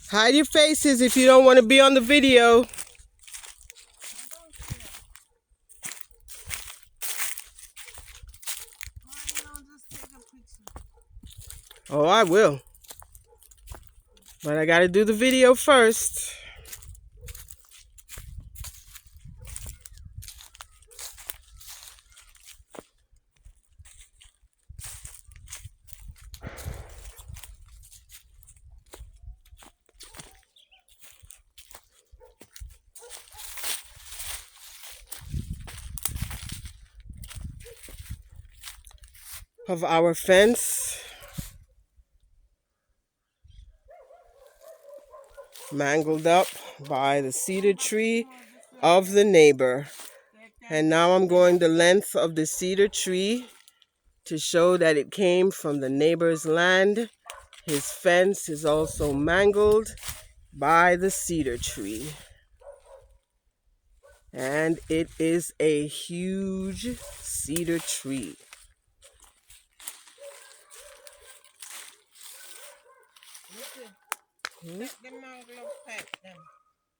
Hide your faces if you don't want to be on the video. Oh, I will. But I gotta do the video first. Of our fence. Mangled up by the cedar tree of the neighbor. And now I'm going the length of the cedar tree to show that it came from the neighbor's land. His fence is also mangled by the cedar tree. And it is a huge cedar tree. Let them mangle up them.